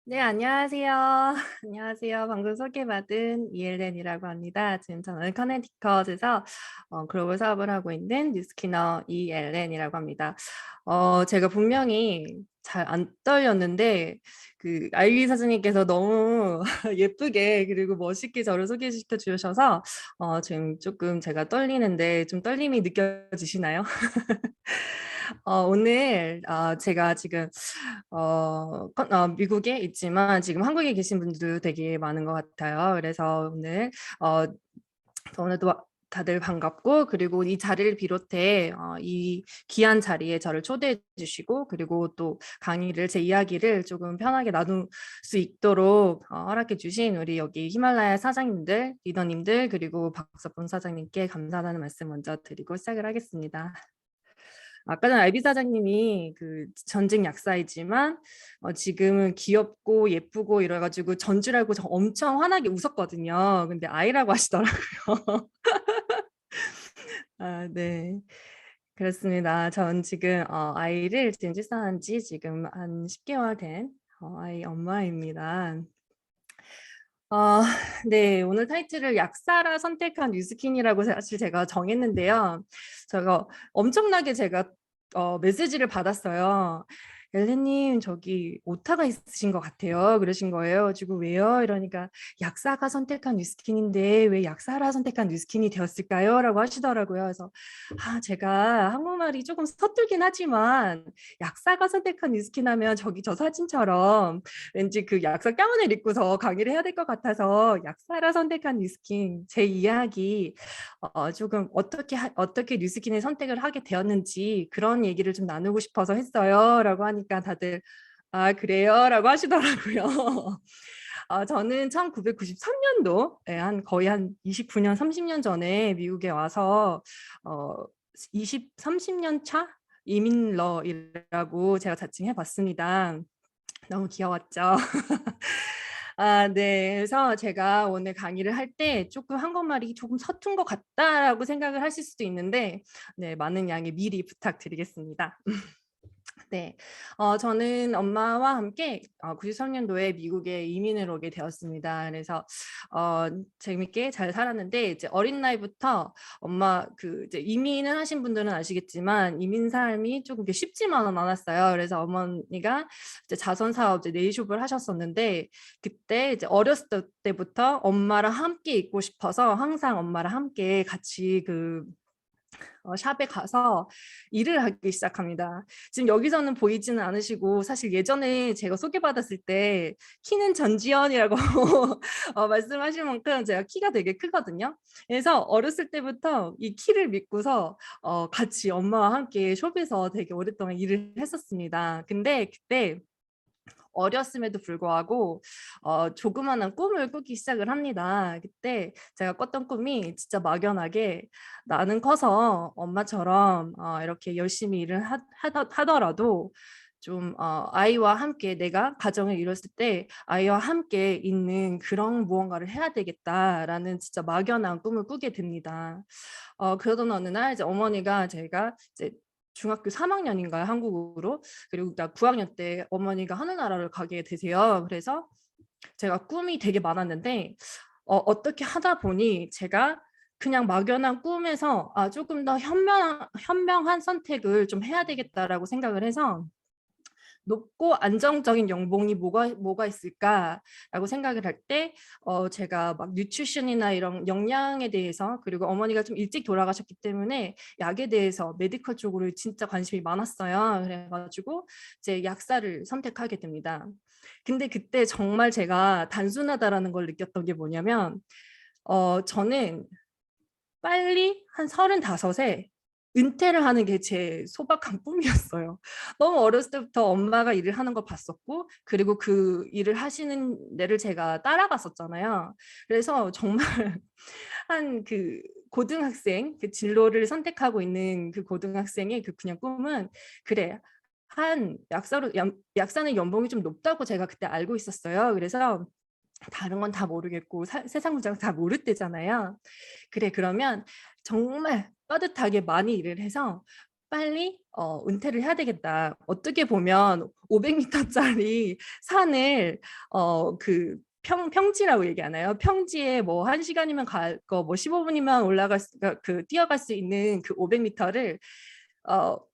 네, 안녕하세요. 안녕하세요. 방금 소개받은 이엘렌이라고 합니다. 지금 저는 커네티컷에서 글로벌 사업을 하고 있는 뉴스키너 이엘렌이라고 합니다. 제가 분명히 잘 안 떨렸는데 그 아이비 사장님께서 너무 예쁘게 그리고 멋있게 저를 소개시켜 주셔서 지금 조금 제가 떨리는데 좀 떨림이 느껴지시나요? 오늘 제가 지금 미국에 있지만 지금 한국에 계신 분들도 되게 많은 것 같아요. 그래서 어, 오늘도 다들 반갑고 그리고 이 자리를 비롯해 이 귀한 자리에 저를 초대해 주시고 그리고 또 강의를 제 이야기를 조금 편하게 나눌 수 있도록 허락해 주신 우리 여기 히말라야 사장님들, 리더님들 그리고 박서본 사장님께 감사하다는 말씀 먼저 드리고 시작을 하겠습니다. 아까 전에 알비 사장님이 그 전직 약사이지만 지금은 귀엽고 예쁘고 이래가지고 전줄 알고 저 엄청 환하게 웃었거든요. 근데 아이라고 하시더라고요. 아, 네. 그렇습니다. 전 지금 아이를 지금 출산한 지 지금 한 10개월 된 아이 엄마입니다. 어, 네, 오늘 타이틀을 약사라 선택한 뉴스킨이라고 사실 제가 정했는데요. 제가 엄청나게 제가 메시지를 받았어요. 엘레님, 저기 오타가 있으신 것 같아요. 그러신 거예요. 지금 왜요? 이러니까 약사가 선택한 뉴스킨인데 왜 약사라 선택한 뉴스킨이 되었을까요? 라고 하시더라고요. 그래서 제가 한국말이 조금 서툴긴 하지만 약사가 선택한 뉴스킨 하면 저기 저 사진처럼 왠지 그 약사 가운을 입고서 강의를 해야 될 것 같아서 약사라 선택한 뉴스킨 제 이야기 조금 어떻게 뉴스킨을 선택을 하게 되었는지 그런 얘기를 좀 나누고 싶어서 했어요라고 하니까 다들 아 그래요? 라고 하시더라고요. 저는 1993년도 거의 한 29년 30년 전에 미국에 와서 어, 30년 차 이민러이라고 제가 자칭 해봤습니다. 너무 귀여웠죠. 네. 그래서 제가 오늘 강의를 할 때 조금 한국말이 조금 서툰 것 같다라고 생각을 하실 수도 있는데 네, 많은 양해 미리 부탁드리겠습니다. 네, 저는 엄마와 함께 93년도에 미국에 이민을 오게 되었습니다. 그래서 재밌게 잘 살았는데 이제 어린 나이부터 엄마 그 이제 이민을 하신 분들은 아시겠지만 이민 삶이 조금 쉽지만은 않았어요. 그래서 어머니가 이제 자선 사업 이제 네일숍을 하셨었는데 그때 이제 어렸을 때부터 엄마랑 함께 있고 싶어서 항상 엄마랑 함께 같이 그 샵에 가서 일을 하기 시작합니다. 지금 여기서는 보이지는 않으시고 사실 예전에 제가 소개받았을 때 키는 전지현이라고 말씀하실 만큼 제가 키가 되게 크거든요. 그래서 어렸을 때부터 이 키를 믿고서 같이 엄마와 함께 숍에서 되게 오랫동안 일을 했었습니다. 근데 그때 어렸음에도 불구하고 조그마한 꿈을 꾸기 시작을 합니다. 그때 제가 꿨던 꿈이 진짜 막연하게 나는 커서 엄마처럼 이렇게 열심히 일을 하더라도 좀 아이와 함께 내가 가정을 이뤘을 때 아이와 함께 있는 그런 무언가를 해야 되겠다라는 진짜 막연한 꿈을 꾸게 됩니다. 그러던 어느 날 이제 어머니가 제가 이제 중학교 3학년인가요? 한국으로. 그리고 나 9학년 때 어머니가 하늘나라를 가게 되세요. 그래서 제가 꿈이 되게 많았는데 어떻게 하다 보니 제가 그냥 막연한 꿈에서 조금 더 현명한 선택을 좀 해야 되겠다라고 생각을 해서 높고 안정적인 연봉이 뭐가 있을까라고 생각을 할 때 제가 막 뉴트리션이나 이런 영양에 대해서 그리고 어머니가 좀 일찍 돌아가셨기 때문에 약에 대해서 메디컬 쪽으로 진짜 관심이 많았어요. 그래가지고 이제 약사를 선택하게 됩니다. 근데 그때 정말 제가 단순하다라는 걸 느꼈던 게 뭐냐면 저는 빨리 한 35에 은퇴를 하는 게 제 소박한 꿈이었어요. 너무 어렸을 때부터 엄마가 일을 하는 거 봤었고 그리고 그 일을 하시는 데를 제가 따라갔었잖아요. 그래서 정말 한 그 고등학생 그 진로를 선택하고 있는 그 고등학생의 그 그냥 꿈은 그래 한 약사는 연봉이 좀 높다고 제가 그때 알고 있었어요. 그래서 다른 건 다 모르겠고 세상 물정 다 모를 때잖아요. 그래 그러면 정말 빠듯하게 많이 일을 해서 빨리 은퇴를 해야 되겠다. 어떻게 보면 500m짜리 산을 그 평지라고 얘기하나요? 평지에 뭐 1시간이면 갈 거, 뭐 15분이면 뛰어갈 수 있는 그 500m를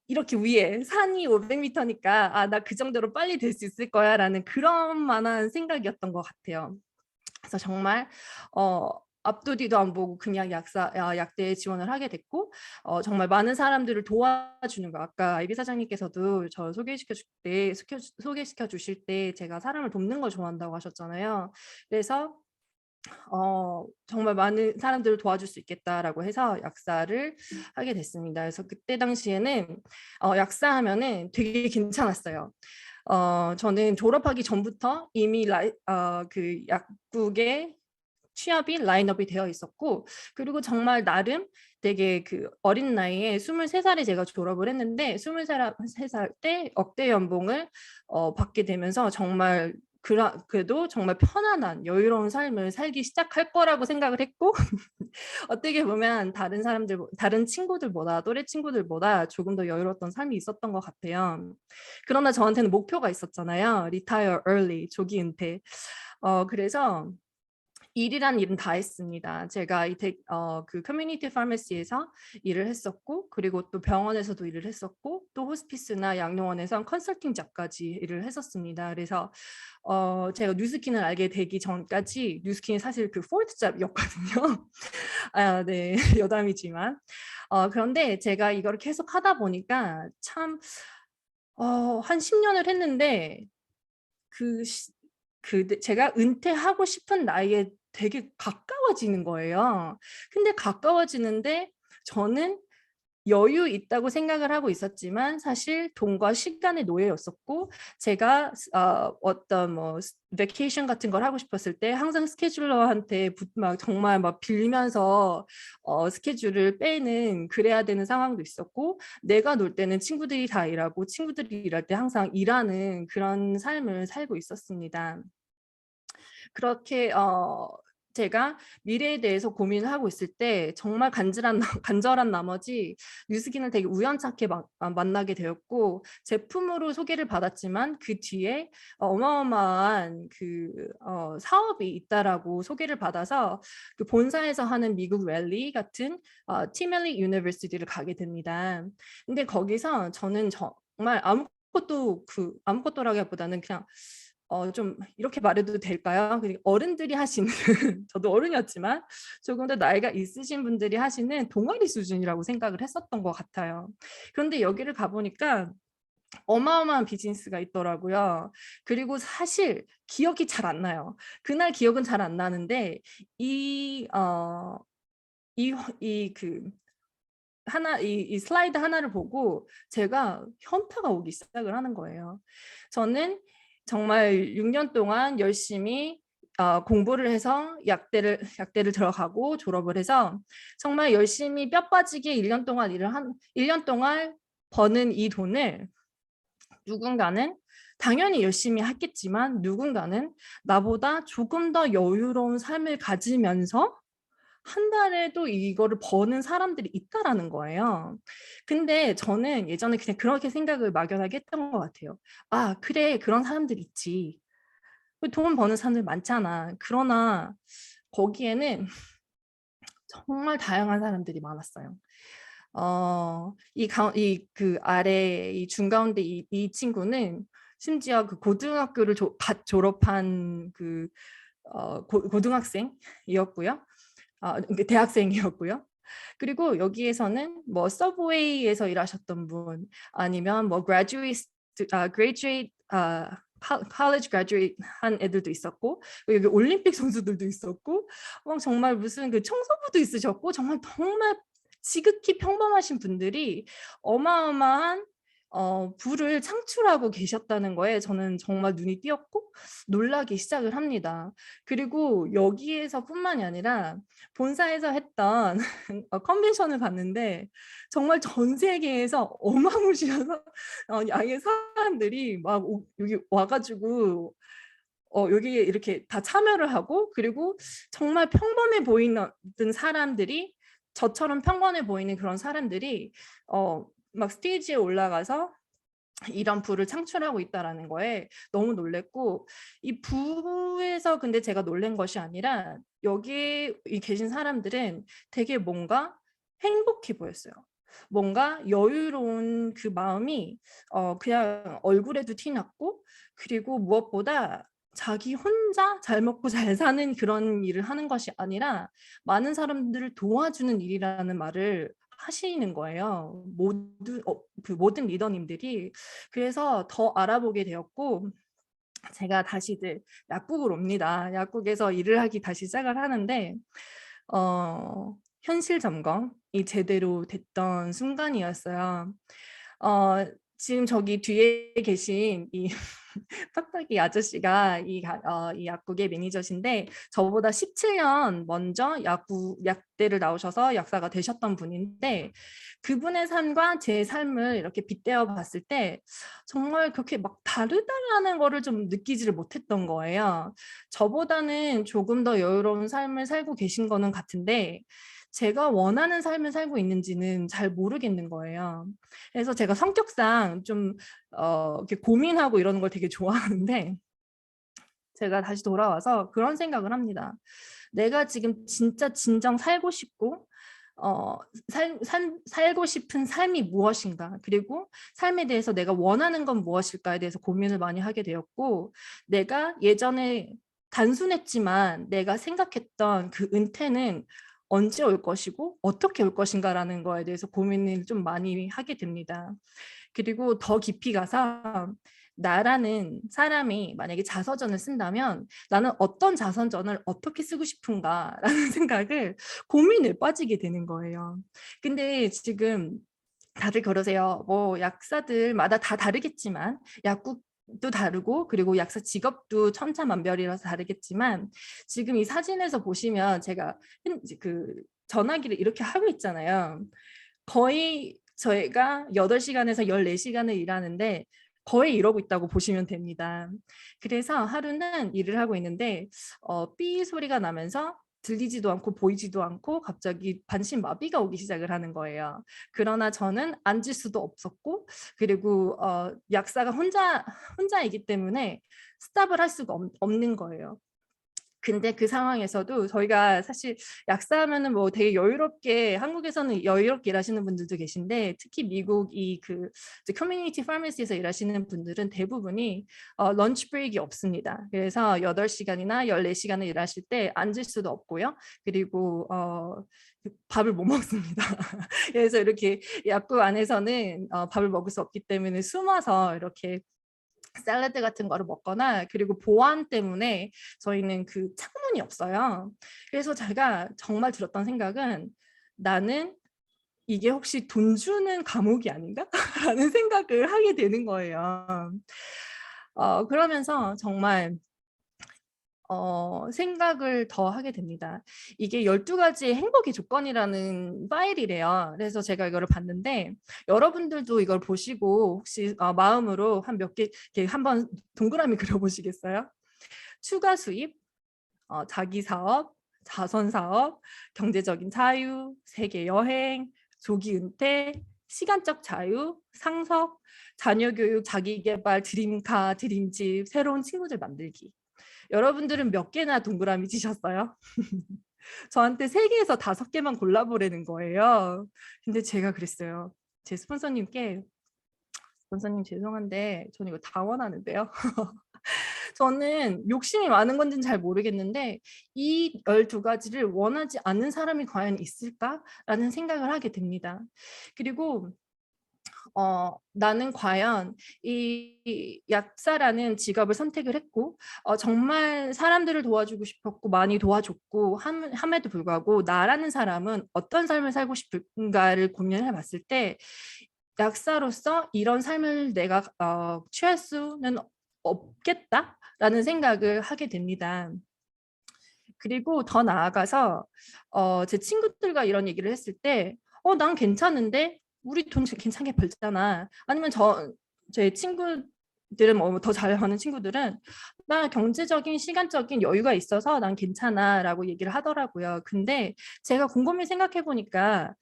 이렇게 위에 산이 500m니까 나 그 정도로 빨리 될 수 있을 거야라는 그런 만한 생각이었던 것 같아요. 그래서 정말 앞도 뒤도 안 보고 그냥 약대에 지원을 하게 됐고 정말 많은 사람들을 도와주는 거, 아까 아이비 사장님께서도 저 소개시켜 주실 때 제가 사람을 돕는 걸 좋아한다고 하셨잖아요. 그래서 정말 많은 사람들을 도와줄 수 있겠다라고 해서 약사를 하게 됐습니다. 그래서 그때 당시에는 약사하면은 되게 괜찮았어요. 저는 졸업하기 전부터 이미 그 약국에 취업이 라인업이 되어 있었고, 그리고 정말 나름 되게 그 어린 나이에 23살에 제가 졸업을 했는데 23살 때 억대 연봉을 받게 되면서 정말 그래도 정말 편안한 여유로운 삶을 살기 시작할 거라고 생각을 했고 어떻게 보면 다른 친구들보다, 또래 친구들보다 조금 더 여유로웠던 삶이 있었던 것 같아요. 그러나 저한테는 목표가 있었잖아요. Retire early, 조기 은퇴. 그래서 일이란 일은 다 했습니다. 제가 그 커뮤니티 파머시에서 일을 했었고, 그리고 또 병원에서도 일을 했었고, 또 호스피스나 양로원에서 컨설팅 잡까지 일을 했었습니다. 그래서 제가 뉴스킨을 알게 되기 전까지 뉴스킨이 사실 그 포르트 잡이었거든요. 네, 여담이지만. 그런데 제가 이걸 계속 하다 보니까 참 한 10년을 했는데 제가 은퇴하고 싶은 나이에 되게 가까워지는 거예요. 근데 가까워지는데 저는 여유 있다고 생각을 하고 있었지만 사실 돈과 시간의 노예였었고, 제가 어떤 뭐 베케이션 같은 걸 하고 싶었을 때 항상 스케줄러한테 정말 막 빌면서 스케줄을 빼는 그래야 되는 상황도 있었고, 내가 놀 때는 친구들이 다 일하고 친구들이 일할 때 항상 일하는 그런 삶을 살고 있었습니다. 그렇게 제가 미래에 대해서 고민을 하고 있을 때 정말 간절한 나머지 뉴스킨을 되게 우연찮게 만나게 되었고, 제품으로 소개를 받았지만 그 뒤에 어마어마한 그 사업이 있다라고 소개를 받아서 그 본사에서 하는 미국 랠리 같은 티멜리 유니버시티를 가게 됩니다. 근데 거기서 저는 정말 아무것도라기보다는 그냥 좀 이렇게 말해도 될까요? 어른들이 하시는 저도 어른이었지만 조금 더 나이가 있으신 분들이 하시는 동아리 수준이라고 생각을 했었던 것 같아요. 그런데 여기를 가보니까 어마어마한 비즈니스가 있더라고요. 그리고 사실 기억이 잘 안 나요. 그날 기억은 잘 안 나는데 이 슬라이드 하나를 보고 제가 현타가 오기 시작을 하는 거예요. 저는 정말 6년 동안 열심히 공부를 해서 약대를 들어가고 졸업을 해서 정말 열심히 뼈 빠지게 1년 동안 버는 이 돈을 누군가는 당연히 열심히 했겠지만 누군가는 나보다 조금 더 여유로운 삶을 가지면서 한 달에도 이거를 버는 사람들이 있다라는 거예요. 근데 저는 예전에 그냥 그렇게 생각을 막연하게 했던 것 같아요. 그래, 그런 사람들 있지. 돈 버는 사람들 많잖아. 그러나 거기에는 정말 다양한 사람들이 많았어요. 그 아래 이 중가운데 이 친구는 심지어 그 고등학교를 갓 졸업한 그 고등학생이었고요. 대학생이었고요. 그리고 여기에서는 뭐 서브웨이에서 일하셨던 분, 아니면 뭐 college graduate 한 애들도 있었고, 여기 올림픽 선수들도 있었고, 정말 무슨 그 청소부도 있으셨고, 정말 지극히 평범하신 분들이 어마어마한 부를 창출하고 계셨다는 거에 저는 정말 눈이 띄었고 놀라기 시작을 합니다. 그리고 여기에서 뿐만이 아니라 본사에서 했던 컨벤션을 봤는데 정말 전 세계에서 어마무시한 양의 사람들이 막 여기 와가지고 여기에 이렇게 다 참여를 하고, 그리고 정말 평범해 보이는 사람들이, 저처럼 평범해 보이는 그런 사람들이 막 스테이지에 올라가서 이런 부를 창출하고 있다라는 거에 너무 놀랬고, 이 부에서 근데 제가 놀란 것이 아니라 여기에 계신 사람들은 되게 뭔가 행복해 보였어요. 뭔가 여유로운 그 마음이 그냥 얼굴에도 티났고, 그리고 무엇보다 자기 혼자 잘 먹고 잘 사는 그런 일을 하는 것이 아니라 많은 사람들을 도와주는 일이라는 말을 하시는 거예요. 그 모든 리더님들이. 그래서 더 알아보게 되었고, 제가 다시 이제 약국을 옵니다. 약국에서 일을 하기 다시 시작을 하는데 현실 점검이 제대로 됐던 순간이었어요. 지금 저기 뒤에 계신 이 팍팍이 아저씨가 이 약국의 매니저신데, 저보다 17년 먼저 약대를 나오셔서 약사가 되셨던 분인데, 그분의 삶과 제 삶을 이렇게 빗대어 봤을 때 정말 그렇게 막 다르다라는 거를 좀 느끼지를 못했던 거예요. 저보다는 조금 더 여유로운 삶을 살고 계신 거는 같은데, 제가 원하는 삶을 살고 있는지는 잘 모르겠는 거예요. 그래서 제가 성격상 좀 이렇게 고민하고 이러는 걸 되게 좋아하는데, 제가 다시 돌아와서 그런 생각을 합니다. 내가 지금 진짜 진정 살고 싶고 살고 싶은 삶이 무엇인가, 그리고 삶에 대해서 내가 원하는 건 무엇일까에 대해서 고민을 많이 하게 되었고, 내가 예전에 단순했지만 내가 생각했던 그 은퇴는 언제 올 것이고 어떻게 올 것인가라는 거에 대해서 고민을 좀 많이 하게 됩니다. 그리고 더 깊이 가서 나라는 사람이 만약에 자서전을 쓴다면 나는 어떤 자서전을 어떻게 쓰고 싶은가라는 생각을 고민을 빠지게 되는 거예요. 근데 지금 다들 그러세요. 뭐 약사들마다 다 다르겠지만, 약국도 다르고 그리고 약사 직업도 천차만별이라서 다르겠지만, 지금 이 사진에서 보시면 제가 그 전화기를 이렇게 하고 있잖아요. 거의 저희가 8시간에서 14시간을 일하는데 거의 이러고 있다고 보시면 됩니다. 그래서 하루는 일을 하고 있는데 삐 소리가 나면서 들리지도 않고 보이지도 않고 갑자기 반신마비가 오기 시작을 하는 거예요. 그러나 저는 앉을 수도 없었고, 그리고 약사가 혼자이기 때문에 스탑을 할 수가 없는 거예요. 근데 그 상황에서도 저희가 사실 약사하면은 뭐 되게 여유롭게, 한국에서는 여유롭게 일하시는 분들도 계신데, 특히 미국 그 커뮤니티 파머시에서 일하시는 분들은 대부분이 런치 브레이크가 없습니다. 그래서 8시간이나 14시간을 일하실 때 앉을 수도 없고요. 그리고 밥을 못 먹습니다. 그래서 이렇게 약국 안에서는 밥을 먹을 수 없기 때문에 숨어서 이렇게 샐러드 같은 거를 먹거나, 그리고 보안 때문에 저희는 그 창문이 없어요. 그래서 제가 정말 들었던 생각은, 나는 이게 혹시 돈 주는 감옥이 아닌가? 라는 생각을 하게 되는 거예요. 그러면서 정말 생각을 더 하게 됩니다. 이게 12가지의 행복의 조건이라는 파일이래요. 그래서 제가 이거를 봤는데, 여러분들도 이걸 보시고 혹시 마음으로 한 몇 개 한번 동그라미 그려보시겠어요? 추가 수입, 자기 사업, 자선 사업, 경제적인 자유, 세계 여행, 조기 은퇴, 시간적 자유, 상석, 자녀 교육, 자기 개발, 드림카, 드림집, 새로운 친구들 만들기. 여러분들은 몇 개나 동그라미 치셨어요? 저한테 3개에서 5개만 골라보라는 거예요. 근데 제가 그랬어요. 제 스폰서님께, 스폰서님 죄송한데 저는 이거 다 원하는데요. 저는 욕심이 많은 건지는 잘 모르겠는데 이 12가지를 원하지 않는 사람이 과연 있을까라는 생각을 하게 됩니다. 그리고 나는 과연 이 약사라는 직업을 선택을 했고, 정말 사람들을 도와주고 싶었고 많이 도와줬고 함에도 불구하고 나라는 사람은 어떤 삶을 살고 싶은가를 고민해 봤을 때, 약사로서 이런 삶을 내가 취할 수는 없겠다라는 생각을 하게 됩니다. 그리고 더 나아가서 제 친구들과 이런 얘기를 했을 때, 난 괜찮은데? 우리 돈 괜찮게 벌잖아. 아니면 제 친구들은 뭐 더 잘하는 친구들은, 나 경제적인 시간적인 여유가 있어서 난 괜찮아 라고 얘기를 하더라고요. 근데 제가 곰곰이 생각해 보니까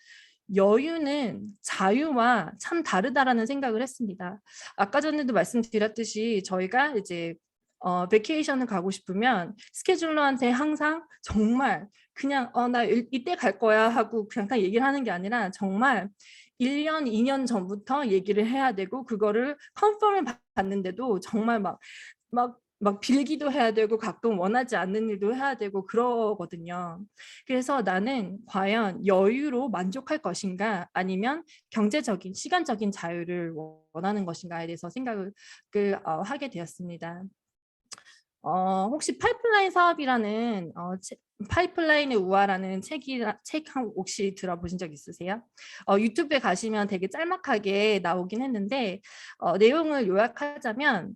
여유는 자유와 참 다르다라는 생각을 했습니다. 아까 전에도 말씀드렸듯이 저희가 이제 베케이션을 가고 싶으면 스케줄러한테 항상 정말 그냥 나 이때 갈 거야 하고 그냥 딱 얘기를 하는 게 아니라 정말 1년, 2년 전부터 얘기를 해야 되고 그거를 컨펌을 받는데도 정말 막 빌기도 해야 되고 가끔 원하지 않는 일도 해야 되고 그러거든요. 그래서 나는 과연 여유로 만족할 것인가 아니면 경제적인 시간적인 자유를 원하는 것인가에 대해서 생각을 하게 되었습니다. 혹시 파이프라인 사업이라는 파이프라인의 우화라는 책 혹시 들어보신 적 있으세요? 유튜브에 가시면 되게 짤막하게 나오긴 했는데 내용을 요약하자면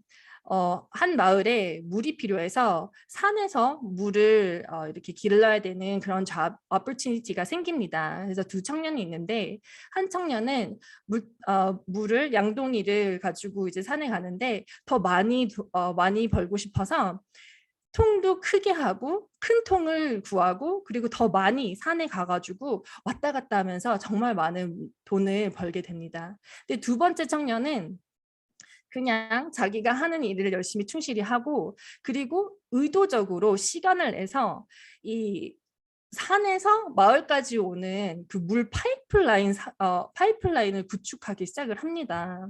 한 마을에 물이 필요해서 산에서 물을 이렇게 길러야 되는 그런 잡 opportunity가 생깁니다. 그래서 두 청년이 있는데 한 청년은 물을 양동이를 가지고 이제 산에 가는데 더 많이 벌고 싶어서 통도 크게 하고 큰 통을 구하고 그리고 더 많이 산에 가가지고 왔다 갔다 하면서 정말 많은 돈을 벌게 됩니다. 근데 두 번째 청년은 그냥 자기가 하는 일을 열심히 충실히 하고 그리고 의도적으로 시간을 내서 이 산에서 마을까지 오는 그 물 파이프라인을 구축하기 시작을 합니다.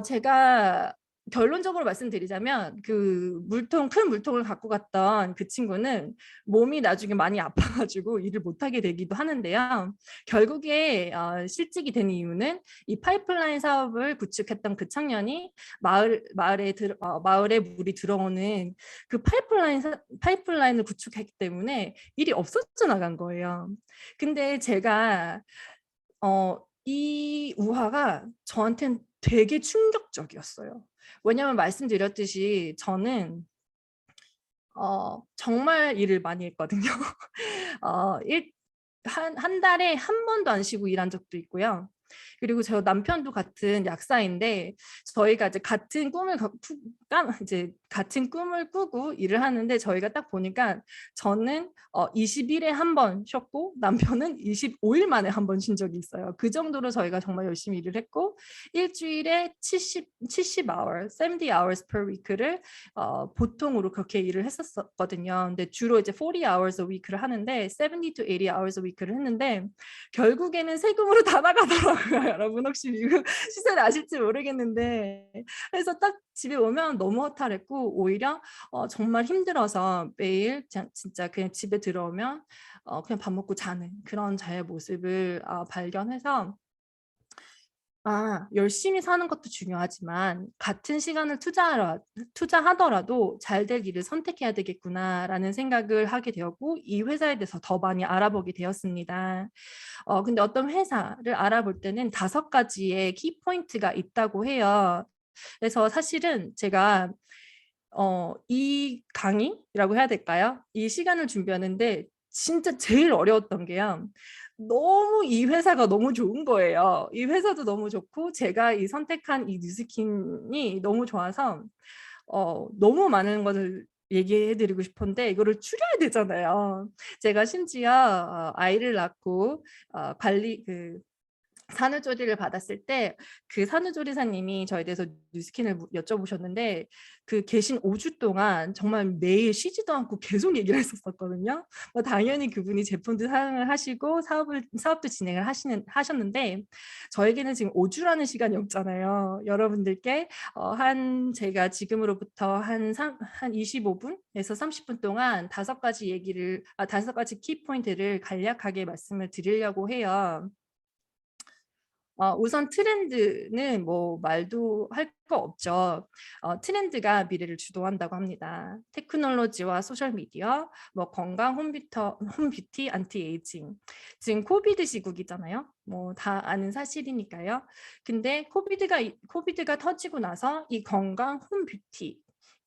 제가 결론적으로 말씀드리자면 큰 물통을 갖고 갔던 그 친구는 몸이 나중에 많이 아파가지고 일을 못하게 되기도 하는데요. 결국에 실직이 된 이유는 이 파이프라인 사업을 구축했던 그 청년이 마을에 물이 들어오는 그 파이프라인을 구축했기 때문에 일이 없어져 나간 거예요. 근데 제가 이 우화가 저한테는 되게 충격적이었어요. 왜냐하면 말씀드렸듯이 저는 정말 일을 많이 했거든요. 한 달에 한 번도 안 쉬고 일한 적도 있고요. 그리고 저 남편도 같은 약사인데 저희가 이제 같은 꿈을 꾸고 일을 하는데 저희가 딱 보니까 저는 20일에 한 번 쉬었고 남편은 25일 만에 한 번 쉰 적이 있어요. 그 정도로 저희가 정말 열심히 일을 했고 일주일에 70 hours, 70 hours per week를 보통으로 그렇게 일을 했었거든요. 근데 주로 이제 40 hours a week를 하는데 70 to 80 hours a week를 했는데 결국에는 세금으로 다 나가더라고요. 여러분 혹시 미국 시세를 아실지 모르겠는데 그래서 딱 집에 오면 너무 허탈했고 오히려 정말 힘들어서 매일 진짜 그냥 집에 들어오면 그냥 밥 먹고 자는 그런 저의 모습을 발견해서 열심히 사는 것도 중요하지만 같은 시간을 투자하더라도 잘 될 일을 선택해야 되겠구나라는 생각을 하게 되었고 이 회사에 대해서 더 많이 알아보게 되었습니다. 근데 어떤 회사를 알아볼 때는 5가지의 키포인트가 있다고 해요. 그래서 사실은 제가 이 강의라고 해야 될까요? 이 시간을 준비하는데 진짜 제일 어려웠던 게요. 너무 이 회사가 너무 좋은 거예요. 이 회사도 너무 좋고 제가 선택한 이 뉴스킨이 너무 좋아서 너무 많은 것을 얘기해드리고 싶은데 이거를 줄여야 되잖아요. 제가 심지어 아이를 낳고 산후조리를 받았을 때 그 산후조리사님이 저에 대해서 뉴스킨을 여쭤보셨는데 계신 5주 동안 정말 매일 쉬지도 않고 계속 얘기를 했었거든요. 당연히 그분이 제품도 사용을 하시고 사업도 진행을 하셨는데 저에게는 지금 5주라는 시간이 없잖아요. 여러분들께 제가 지금으로부터 한 25분에서 30분 동안 5가지 키포인트를 간략하게 말씀을 드리려고 해요. 우선 트렌드는 뭐 말도 할 거 없죠. 트렌드가 미래를 주도한다고 합니다. 테크놀로지와 소셜미디어, 뭐 건강, 홈뷰티, 안티에이징. 지금 코비드 시국이잖아요. 뭐 다 아는 사실이니까요. 근데 코비드가 터지고 나서 이 건강, 홈뷰티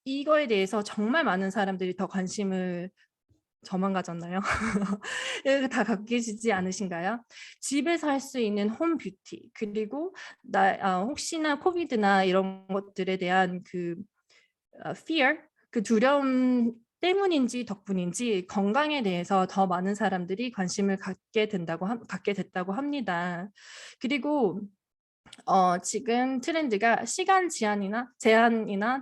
이거에 대해서 정말 많은 사람들이 더 관심을 저만 가졌나요? 다 갖고 계시지 않으신가요? 집에서 할 수 있는 홈뷰티 그리고 혹시나 코비드나 이런 것들에 대한 fear, 그 두려움 때문인지 덕분인지 건강에 대해서 더 많은 사람들이 관심을 갖게 됐다고 합니다. 그리고 지금 트렌드가 시간 제한이나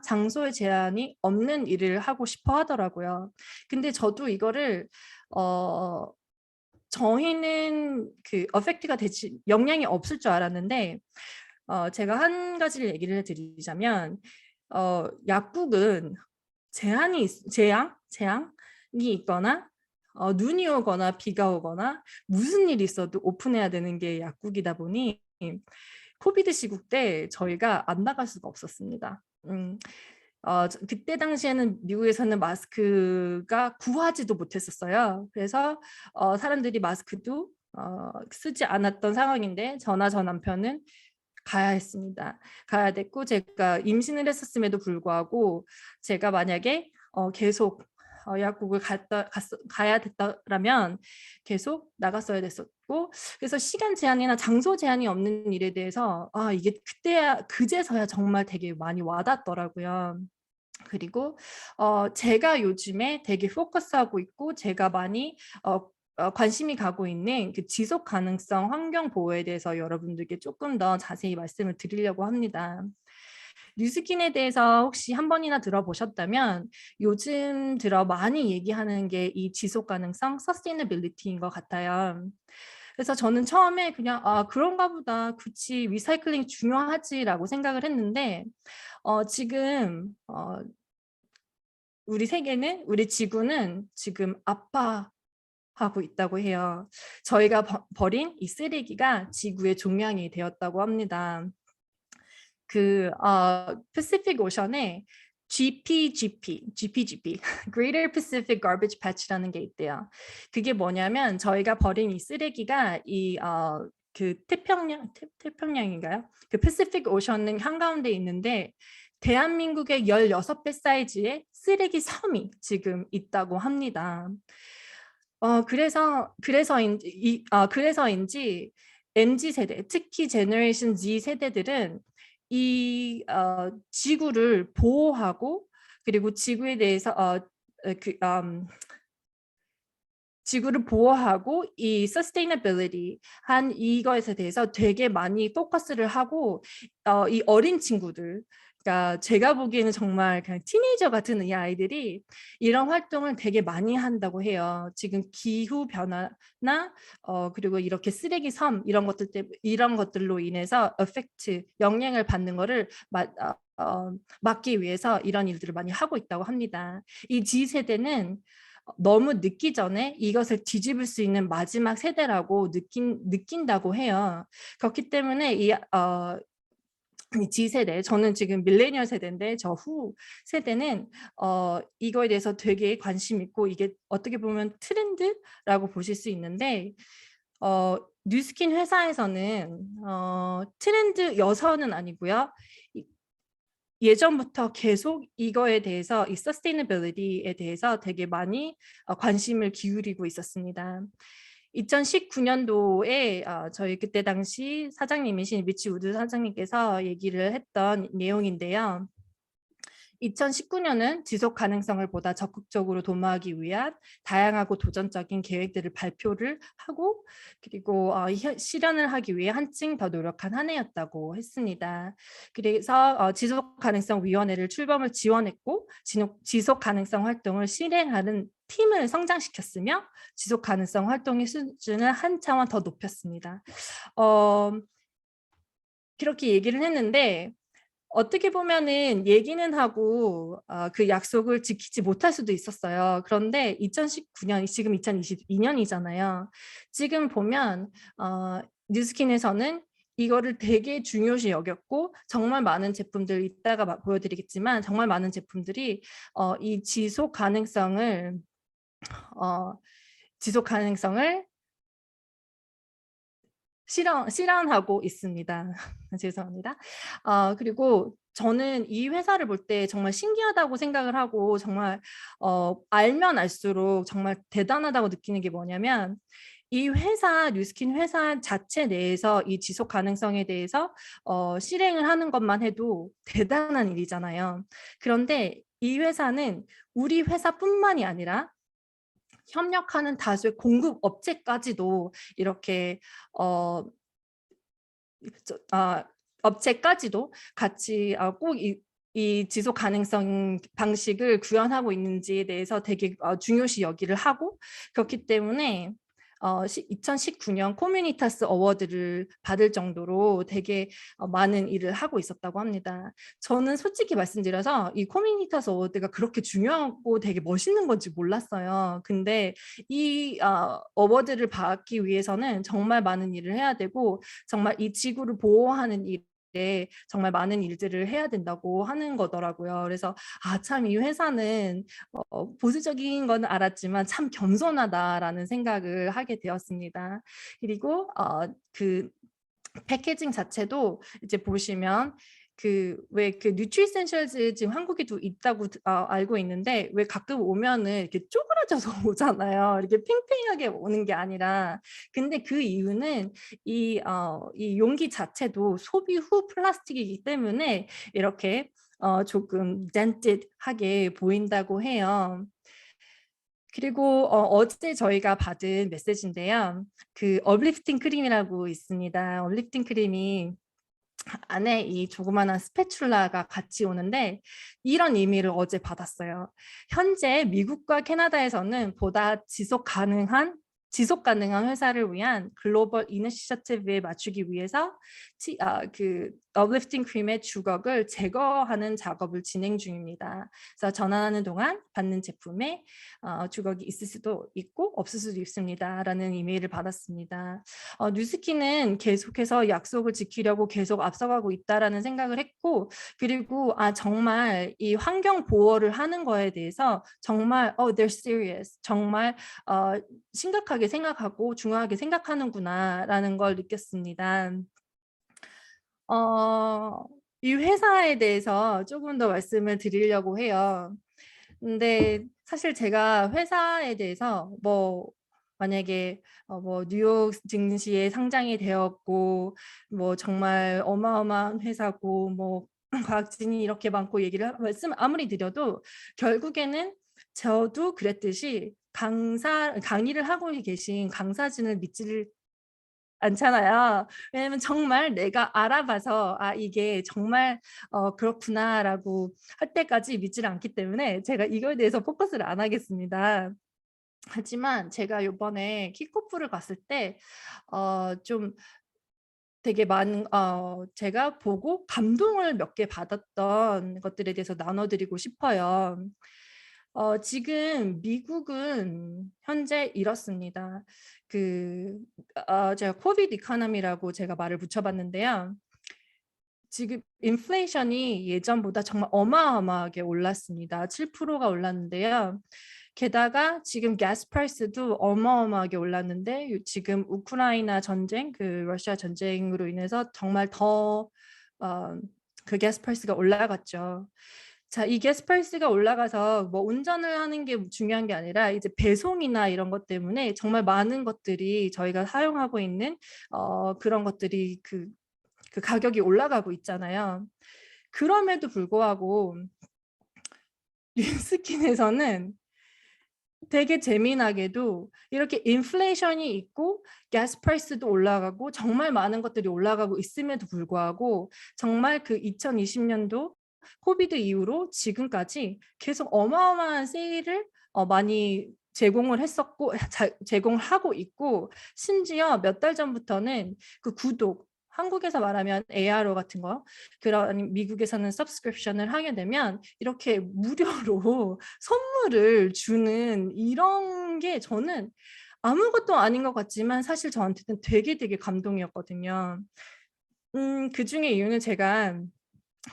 장소의 제한이 없는 일을 하고 싶어 하더라고요. 근데 저도 이거를 저희는 그 어펙트가 되지 영향이 없을 줄 알았는데 제가 한 가지를 얘기를 드리자면 약국은 재앙이 있거나 눈이 오거나 비가 오거나 무슨 일이 있어도 오픈해야 되는 게 약국이다 보니 코비드 시국 때 저희가 안 나갈 수가 없었습니다. 그때 당시에는 미국에서는 마스크가 구하지도 못했었어요. 그래서 사람들이 마스크도 쓰지 않았던 상황인데 저나 저 남편은 가야 했습니다. 가야 됐고 제가 임신을 했었음에도 불구하고 제가 만약에 계속 약국을 가야 됐다라면 계속 나갔어야 됐었고 그래서 시간 제한이나 장소 제한이 없는 일에 대해서 이게 그제서야 정말 되게 많이 와닿더라고요. 그리고 제가 요즘에 되게 포커스하고 있고 제가 많이 관심이 가고 있는 그 지속 가능성 환경 보호에 대해서 여러분들께 조금 더 자세히 말씀을 드리려고 합니다. 뉴스킨에 대해서 혹시 한 번이나 들어보셨다면 요즘 들어 많이 얘기하는 게 이 지속 가능성, sustainability인 것 같아요. 그래서 저는 처음에 그냥 그런가 보다 그치 리사이클링 중요하지라고 생각을 했는데 지금 우리 지구는 지금 아파하고 있다고 해요. 저희가 버린 이 쓰레기가 지구의 종양이 되었다고 합니다. 그 Pacific Ocean에 GPGP, Greater Pacific Garbage Patch라는 게 있대요. 그게 뭐냐면 저희가 버린 이 쓰레기가 그 태평양인가요? 그 Pacific Ocean 한가운데 있는데 대한민국의 16배 사이즈의 쓰레기 섬이 지금 있다고 합니다. 그래서인지 MZ 세대, 특히 제너레이션 Z 세대들은 이 지구를 보호하고 그리고 지구에 대해서 지구를 보호하고 이 sustainability 한 이것에 대해서 되게 많이 포커스를 하고 이 어린 친구들 그러니까 제가 보기에는 정말 그냥 티네이저 같은 이 아이들이 이런 활동을 되게 많이 한다고 해요. 지금 기후 변화나 그리고 이렇게 쓰레기 섬 이런 것들로 인해서 영향을 받는 거를 막기 위해서 이런 일들을 많이 하고 있다고 합니다. 이 Z 세대는 너무 늦기 전에 이것을 뒤집을 수 있는 마지막 세대라고 느낀다고 해요. 그렇기 때문에 이 G세대, 저는 지금 밀레니얼 세대인데 저 후 세대는 이거에 대해서 되게 관심 있고 이게 어떻게 보면 트렌드라고 보실 수 있는데 뉴스킨 회사에서는 트렌드 여서는 아니고요. 예전부터 계속 이거에 대해서 이 서스테이너빌리티에 대해서 되게 많이 관심을 기울이고 있었습니다. 2019년도에 저희 그때 당시 사장님이신 리치 우드 사장님께서 얘기를 했던 내용인데요. 2019년은 지속 가능성을 보다 적극적으로 도모하기 위한 다양하고 도전적인 계획들을 발표를 하고 그리고 실현을 하기 위해 한층 더 노력한 한 해였다고 했습니다. 그래서 지속가능성위원회를 출범을 지원했고 지속가능성 활동을 실행하는 팀을 성장시켰으며 지속가능성 활동의 수준을 한 차원 더 높였습니다. 그렇게 얘기를 했는데 어떻게 보면은 얘기는 하고 그 약속을 지키지 못할 수도 있었어요. 그런데 2019년, 지금 2022년이잖아요. 지금 보면 뉴스킨에서는 이거를 되게 중요시 여겼고 정말 많은 제품들 이따가 보여드리겠지만 정말 많은 제품들이 이 지속 가능성을 실현하고 있습니다. 죄송합니다. 그리고 저는 이 회사를 볼 때 정말 신기하다고 생각을 하고 정말 알면 알수록 정말 대단하다고 느끼는 게 뭐냐면 이 회사, 뉴스킨 회사 자체 내에서 이 지속 가능성에 대해서 실행을 하는 것만 해도 대단한 일이잖아요. 그런데 이 회사는 우리 회사뿐만이 아니라 협력하는 다수의 공급 업체까지도 이렇게 업체까지도 같이 꼭 이 지속 가능성 방식을 구현하고 있는지에 대해서 되게 중요시 여기를 하고, 그렇기 때문에 2019년 코뮤니타스 어워드를 받을 정도로 되게 많은 일을 하고 있었다고 합니다. 저는 솔직히 말씀드려서 이 코뮤니타스 어워드가 그렇게 중요하고 되게 멋있는 건지 몰랐어요. 근데 이 어워드를 받기 위해서는 정말 많은 일을 해야 되고, 정말 이 지구를 보호하는 일 정말 많은 일들을 해야 된다고 하는 거더라고요. 그래서 참 이 회사는 보수적인 건 알았지만 참 겸손하다라는 생각을 하게 되었습니다. 그리고 그 패키징 자체도 이제 보시면 왜 그 뉴트리센셜즈 지금 한국에도 있다고 알고 있는데, 왜 가끔 오면은 이렇게 쪼그라져서 오잖아요. 이렇게 팽팽하게 오는 게 아니라. 근데 그 이유는 이 용기 자체도 소비 후 플라스틱이기 때문에 이렇게 조금 dented하게 보인다고 해요. 그리고 어제 저희가 받은 메시지인데요. 그 업리프팅 크림이라고 있습니다. 업리프팅 크림이 안에 이 조그마한 스패츌라가 같이 오는데, 이런 의미를 어제 받았어요. 현재 미국과 캐나다에서는 보다 지속 가능한 회사를 위한 글로벌 이니셔티브에 맞추기 위해서 그 업리프팅 크림의 주걱을 제거하는 작업을 진행 중입니다. 그래서 전환하는 동안 받는 제품에 주걱이 있을 수도 있고 없을 수도 있습니다 라는 이메일을 받았습니다. 뉴스키는 계속해서 약속을 지키려고 계속 앞서가고 있다라는 생각을 했고, 그리고 정말 이 환경 보호를 하는 거에 대해서 정말 they're serious, 정말 심각하게 생각하고 중요하게 생각하는구나라는 걸 느꼈습니다. 이 회사에 대해서 조금 더 말씀을 드리려고 해요. 근데 사실 제가 회사에 대해서 만약에 뉴욕 증시에 상장이 되었고 정말 어마어마한 회사고 과학진이 이렇게 많고 말씀 아무리 드려도 결국에는 저도 그랬듯이 강의를 하고 계신 강사진을 믿지를 않잖아요. 왜냐면 정말 내가 알아봐서 이게 정말 그렇구나라고 할 때까지 믿지를 않기 때문에 제가 이거에 대해서 포커스를 안 하겠습니다. 하지만 제가 요번에 킥오프를 갔을 때 좀 되게 많은 제가 보고 감동을 몇 개 받았던 것들에 대해서 나눠드리고 싶어요. 지금 미국은 현재 이렇습니다. 제가 코비드 이코노미라고 제가 말을 붙여봤는데요. 지금 인플레이션이 예전보다 정말 어마어마하게 올랐습니다. 7%가 올랐는데요. 게다가 지금 가스 프라이스도 어마어마하게 올랐는데, 지금 우크라이나 전쟁, 러시아 전쟁으로 인해서 정말 더 그 가스 프라이스가 올라갔죠. 자, 이 가스 프라이스가 올라가서 운전을 하는 게 중요한 게 아니라 이제 배송이나 이런 것 때문에 정말 많은 것들이 저희가 사용하고 있는 그런 것들이 그 가격이 올라가고 있잖아요. 그럼에도 불구하고 뉴스킨에서는 되게 재미나게도 이렇게 인플레이션이 있고 가스 프라이스도 올라가고 정말 많은 것들이 올라가고 있음에도 불구하고 정말 그 2020년도 코비드 이후로 지금까지 계속 어마어마한 세일을 많이 제공을 했었고 제공을 하고 있고, 심지어 몇 달 전부터는 그 구독, 한국에서 말하면 ARO 같은 거, 그런 미국에서는 서브스크립션을 하게 되면 이렇게 무료로 선물을 주는 이런 게 저는 아무것도 아닌 것 같지만 사실 저한테는 되게 감동이었거든요. 그 중에 이유는 제가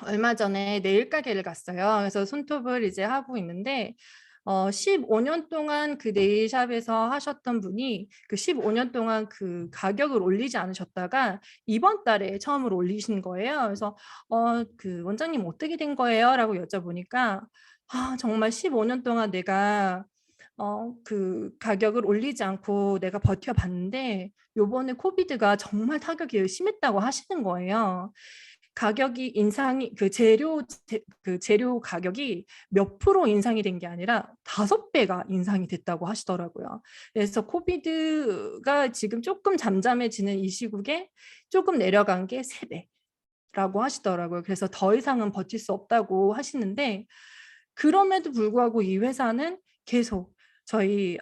얼마 전에 네일 가게를 갔어요. 그래서 손톱을 이제 하고 있는데 15년 동안 그 네일샵에서 하셨던 분이 그 15년 동안 그 가격을 올리지 않으셨다가 이번 달에 처음으로 올리신 거예요. 그래서 그 원장님 어떻게 된 거예요? 라고 여쭤보니까 정말 15년 동안 내가 그 가격을 올리지 않고 내가 버텨봤는데 요번에 코비드가 정말 타격이 심했다고 하시는 거예요. 가격이 인상이 그 재료 가격이 몇 프로 인상이 된 게 아니라 5배가 인상이 됐다고 하시더라고요. 그래서 코비드가 지금 조금 잠잠해지는 이 시국에 조금 내려간 게 3배라고 하시더라고요. 그래서 더 이상은 버틸 수 없다고 하시는데, 그럼에도 불구하고 이 회사는 계속 저희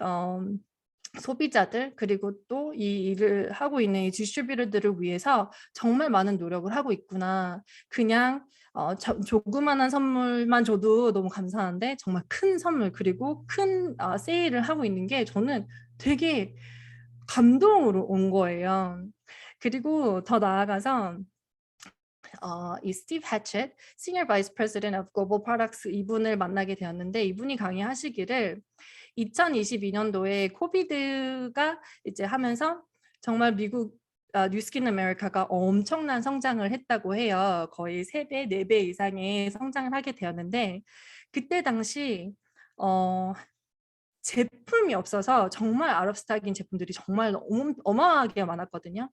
소비자들, 그리고 또 이 일을 하고 있는 이 디스트리뷰터들을 위해서 정말 많은 노력을 하고 있구나. 그냥 조그만한 선물만 줘도 너무 감사한데 정말 큰 선물, 그리고 큰 세일을 하고 있는 게 저는 되게 감동으로 온 거예요. 그리고 더 나아가서 이 스티브 해쳇 시니어 바이스 프레지던트 오브 글로벌 프로덕트, 이분을 만나게 되었는데, 이분이 강의하시기를 2022년도에 코비드가 이제 하면서 정말 미국 뉴스킨 아메리카가 엄청난 성장을 했다고 해요. 거의 3배, 4배 이상의 성장을 하게 되었는데, 그때 당시 제품이 없어서 정말 아웃스탁인 제품들이 정말 어마어마하게 많았거든요.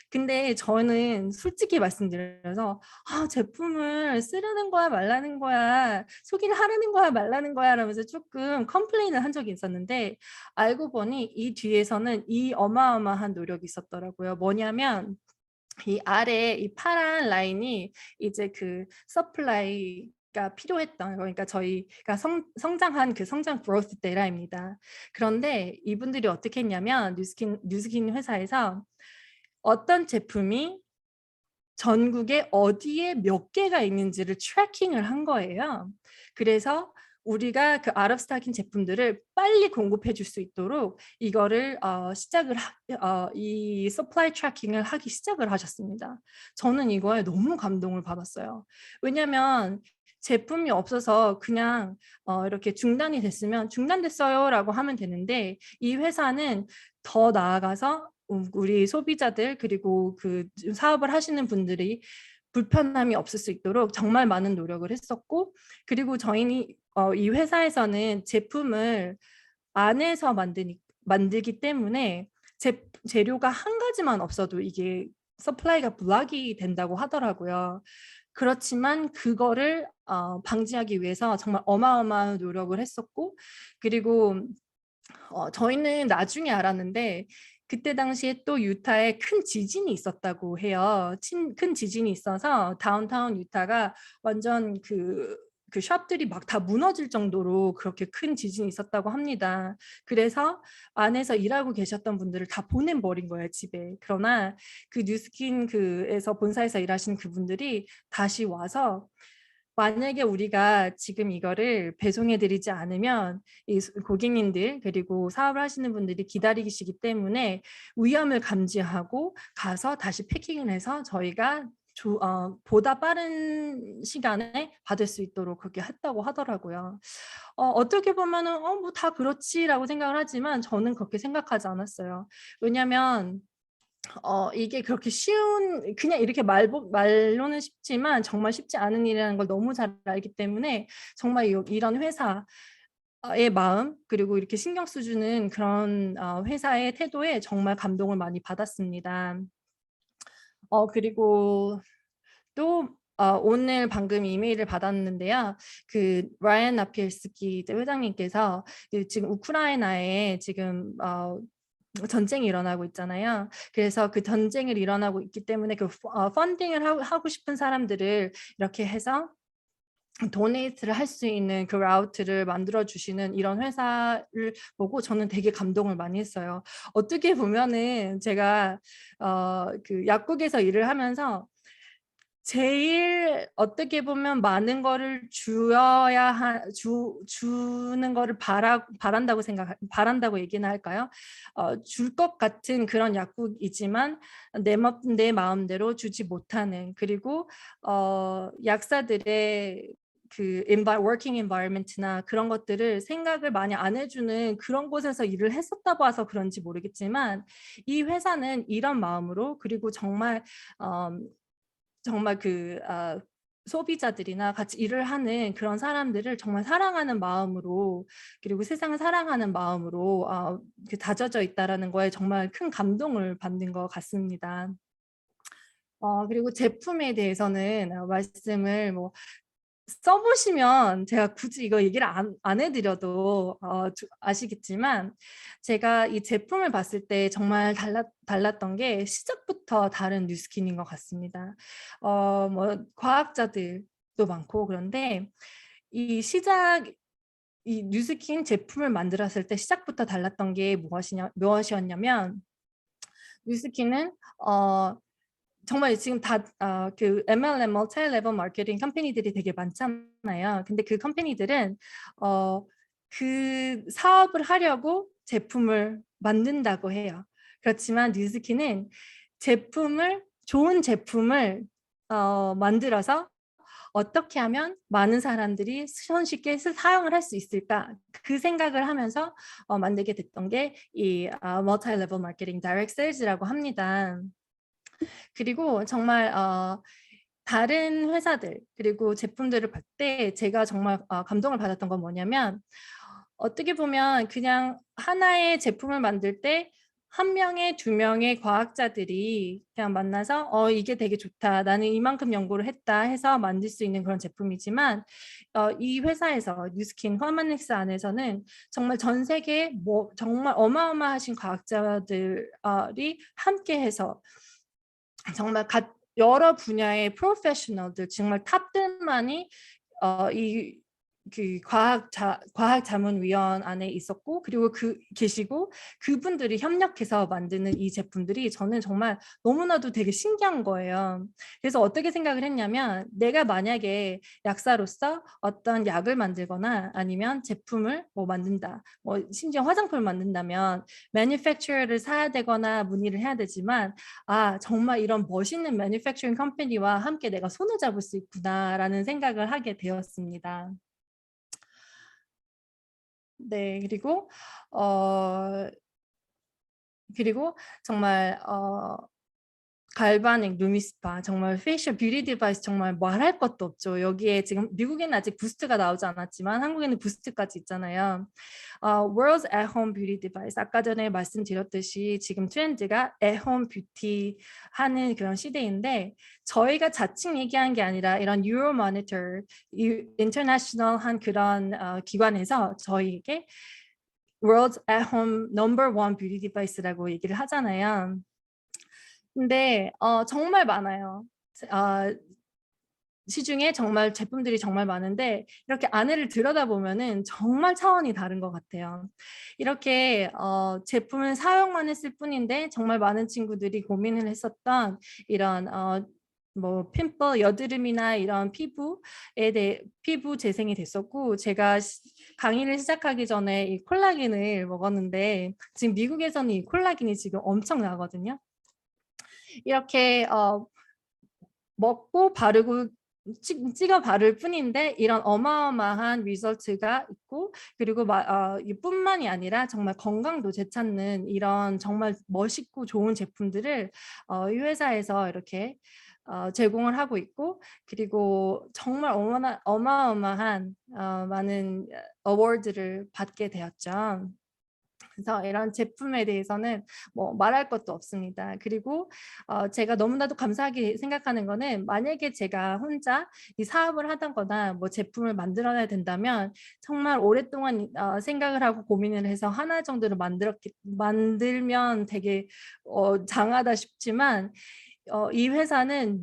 근데 저는 솔직히 말씀드려서 제품을 쓰려는 거야 말라는 거야, 소개를 하려는 거야 말라는 거야 라면서 조금 컴플레인을 한 적이 있었는데, 알고 보니 이 뒤에서는 이 어마어마한 노력이 있었더라고요. 뭐냐면 이 아래 이 파란 라인이 이제 그 서플라이가 필요했던, 그러니까 저희가 성장한 그 성장 그로스 데이터입니다. 그런데 이분들이 어떻게 했냐면, 뉴스킨 회사에서 어떤 제품이 전국에 어디에 몇 개가 있는지를 트래킹을 한 거예요. 그래서 우리가 그 아웃 오브 스탁인 제품들을 빨리 공급해 줄 수 있도록 이거를 이 서플라이 트래킹을 하기 시작을 하셨습니다. 저는 이거에 너무 감동을 받았어요. 왜냐하면 제품이 없어서 그냥 이렇게 중단이 됐으면 중단됐어요 라고 하면 되는데, 이 회사는 더 나아가서 우리 소비자들, 그리고 그 사업을 하시는 분들이 불편함이 없을 수 있도록 정말 많은 노력을 했었고, 그리고 저희는 이 회사에서는 제품을 안에서 만들기 때문에 재료가 한 가지만 없어도 이게 서플라이가 블락이 된다고 하더라고요. 그렇지만 그거를 방지하기 위해서 정말 어마어마한 노력을 했었고, 그리고 저희는 나중에 알았는데 그때 당시에 또 유타에 큰 지진이 있었다고 해요. 큰 지진이 있어서 다운타운 유타가 완전 그 샵들이 막 다 무너질 정도로 그렇게 큰 지진이 있었다고 합니다. 그래서 안에서 일하고 계셨던 분들을 다 보내버린 거예요, 집에. 그러나 그 뉴스킨 그에서 본사에서 일하시는 그분들이 다시 와서, 만약에 우리가 지금 이거를 배송해드리지 않으면 이 고객님들, 그리고 사업을 하시는 분들이 기다리시기 때문에 위험을 감지하고 가서 다시 패킹을 해서 저희가 보다 빠른 시간에 받을 수 있도록 그렇게 했다고 하더라고요. 어떻게 보면은 뭐 다 그렇지라고 생각을 하지만 저는 그렇게 생각하지 않았어요. 왜냐면 이게 그렇게 그냥 이렇게 말로는 쉽지만 정말 쉽지 않은 일이라는 걸 너무 잘 알기 때문에, 정말 이런 회사의 마음, 그리고 이렇게 신경 써주는 그런 회사의 태도에 정말 감동을 많이 받았습니다. 그리고 또 오늘 방금 이메일을 받았는데요. 그 라이언 나피엘스키 회장님께서 지금 우크라이나에 지금 전쟁이 일어나고 있잖아요. 그래서 그 전쟁을 일어나고 있기 때문에 그 펀딩을 하고 싶은 사람들을 이렇게 해서 도네이트를 할 수 있는 그 라우트를 만들어 주시는 이런 회사를 보고 저는 되게 감동을 많이 했어요. 어떻게 보면은 제가 그 약국에서 일을 하면서 제일 어떻게 보면 많은 거를 주는 거를 바란다고 얘기는 할까요? 줄 것 같은 그런 약국이지만 내 마음대로 주지 못하는, 그리고 약사들의 그 working environment나 그런 것들을 생각을 많이 안 해주는 그런 곳에서 일을 했었다 봐서 그런지 모르겠지만, 이 회사는 이런 마음으로, 그리고 정말 소비자들이나 같이 일을 하는 그런 사람들을 정말 사랑하는 마음으로, 그리고 세상을 사랑하는 마음으로 다져져 있다라는 거에 정말 큰 감동을 받는 것 같습니다. 그리고 제품에 대해서는 말씀을 뭐 써보시면 제가 굳이 이거 얘기를 안 해드려도 아시겠지만 제가 이 제품을 봤을 때 정말 달랐던 게 시작부터 다른 뉴스킨인 것 같습니다. 뭐 과학자들도 많고 그런데 이 뉴스킨 제품을 만들었을 때 시작부터 달랐던 게 무엇이었냐면 뉴스킨은 정말 지금 그 MLM 멀티 레벨 마케팅 컴퍼니들이 되게 많잖아요. 근데 그 컴퍼니들은 그 사업을 하려고 제품을 만든다고 해요. 그렇지만 뉴스킨은 좋은 제품을 만들어서 어떻게 하면 많은 사람들이 손쉽게 사용을 할 수 있을까? 그 생각을 하면서 만들게 됐던 게 이 멀티 레벨 마케팅 다이렉트 세일즈라고 합니다. 그리고 정말 다른 회사들 그리고 제품들을 볼 때 제가 정말 감동을 받았던 건 뭐냐면 어떻게 보면 그냥 하나의 제품을 만들 때 한 명의 두 명의 과학자들이 그냥 만나서 이게 되게 좋다. 나는 이만큼 연구를 했다 해서 만들 수 있는 그런 제품이지만 이 회사에서 뉴스킨 화마닉스 안에서는 정말 전 세계 뭐 정말 어마어마하신 과학자들이 함께해서 정말 여러 분야의 프로페셔널들 정말 탑들만이 이 과학자문위원 안에 있었고 그리고 계시고 그분들이 협력해서 만드는 이 제품들이 저는 정말 너무나도 되게 신기한 거예요. 그래서 어떻게 생각을 했냐면 내가 만약에 약사로서 어떤 약을 만들거나 아니면 제품을 뭐 만든다, 뭐 심지어 화장품을 만든다면 매니팩처러를 사야 되거나 문의를 해야 되지만 정말 이런 멋있는 매니팩처링 컴퍼니와 함께 내가 손을 잡을 수 있구나라는 생각을 하게 되었습니다. 네, 그리고 정말 갈바닉, 루미스파 정말 페이셜 뷰티 디바이스 정말 말할 것도 없죠. 여기에 지금 미국에는 아직 부스트가 나오지 않았지만 한국에는 부스트까지 있잖아요. World's at Home Beauty Device 아까 전에 말씀드렸듯이 지금 트렌드가 at home 뷰티 하는 그런 시대인데 저희가 자칭 얘기한 게 아니라 이런 유로모니터 인터내셔널한 그런 기관에서 저희에게 World's at Home Number One Beauty Device라고 얘기를 하잖아요. 근데 정말 많아요. 시중에 정말 제품들이 정말 많은데 이렇게 안에를 들여다보면은 정말 차원이 다른 것 같아요. 이렇게 제품을 사용만 했을 뿐인데 정말 많은 친구들이 고민을 했었던 이런 뭐 핀플, 여드름이나 이런 피부 재생이 됐었고 제가 강의를 시작하기 전에 이 콜라겐을 먹었는데 지금 미국에서는 이 콜라겐이 지금 엄청나거든요. 이렇게 먹고 바르고 찍어 바를 뿐인데 이런 어마어마한 리설트가 있고 그리고 이뿐만이 아니라 정말 건강도 되찾는 이런 정말 멋있고 좋은 제품들을 이 회사에서 이렇게 제공을 하고 있고 그리고 정말 어마어마한 많은 어워드를 받게 되었죠. 그래서 이런 제품에 대해서는 뭐 말할 것도 없습니다. 그리고 제가 너무나도 감사하게 생각하는 거는 만약에 제가 혼자 이 사업을 하다거나 뭐 제품을 만들어야 된다면 정말 오랫동안 생각을 하고 고민을 해서 하나 정도를 만들면 되게 장하다 싶지만 이 회사는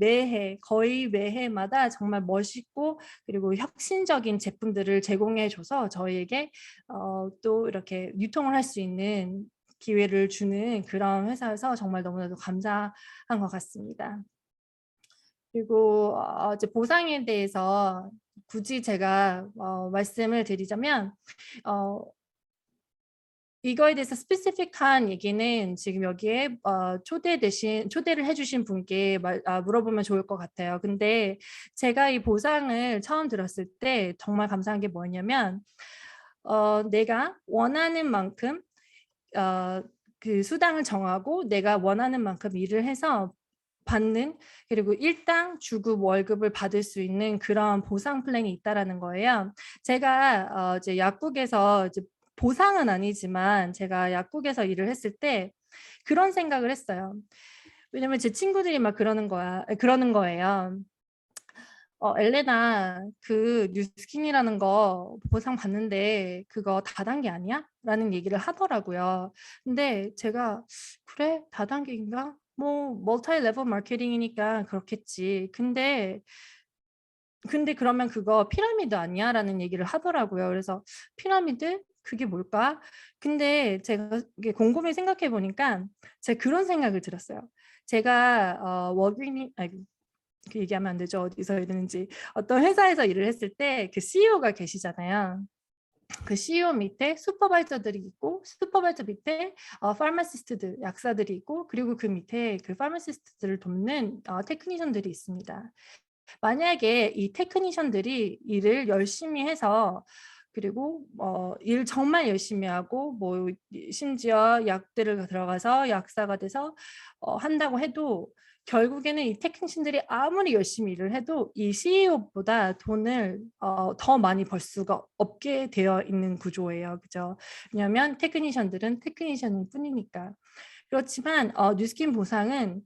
거의 매해마다 정말 멋있고 그리고 혁신적인 제품들을 제공해줘서 저희에게 또 이렇게 유통을 할 수 있는 기회를 주는 그런 회사여서 정말 너무나도 감사한 것 같습니다. 그리고 이제 보상에 대해서 굳이 제가 말씀을 드리자면 이거에 대해서 스페시픽한 얘기는 지금 여기에 초대를 해주신 분께 물어보면 좋을 것 같아요. 근데 제가 이 보상을 처음 들었을 때 정말 감사한 게 뭐였냐면 내가 원하는 만큼 그 수당을 정하고 내가 원하는 만큼 일을 해서 받는 그리고 일당 주급 월급을 받을 수 있는 그런 보상 플랜이 있다라는 거예요. 제가 이제 약국에서 이제 보상은 아니지만 제가 약국에서 일을 했을 때 그런 생각을 했어요. 왜냐면 제 친구들이 막 그러는 거예요. 엘레나 그 뉴스킨이라는 거 보상 받는데 그거 다단계 아니야? 라는 얘기를 하더라고요. 근데 제가 그래? 다단계인가? 뭐 멀티 레벨 마케팅이니까 그렇겠지. 근데 그러면 그거 피라미드 아니야? 라는 얘기를 하더라고요. 그래서 피라미드? 그게 뭘까? 근데 제가 이게 곰곰이 생각해 보니까 제가 그런 생각을 들었어요. 제가 워그니 그 얘기하면 안 되죠. 어디서 일하는지. 어떤 회사에서 일을 했을 때 그 CEO가 계시잖아요. 그 CEO 밑에 슈퍼바이저들이 있고 슈퍼바이저 밑에 파마시스트들, 약사들이 있고 그리고 그 밑에 그 파마시스트들을 돕는 테크니션들이 있습니다. 만약에 이 테크니션들이 일을 열심히 해서 그리고 일 정말 열심히 하고 뭐 심지어 약들을 들어가서 약사가 돼서 한다고 해도 결국에는 이 테크니션들이 아무리 열심히 일을 해도 이 CEO보다 돈을 더 많이 벌 수가 없게 되어 있는 구조예요. 그죠? 왜냐하면 테크니션들은 테크니션일 뿐이니까. 그렇지만 뉴스킨 보상은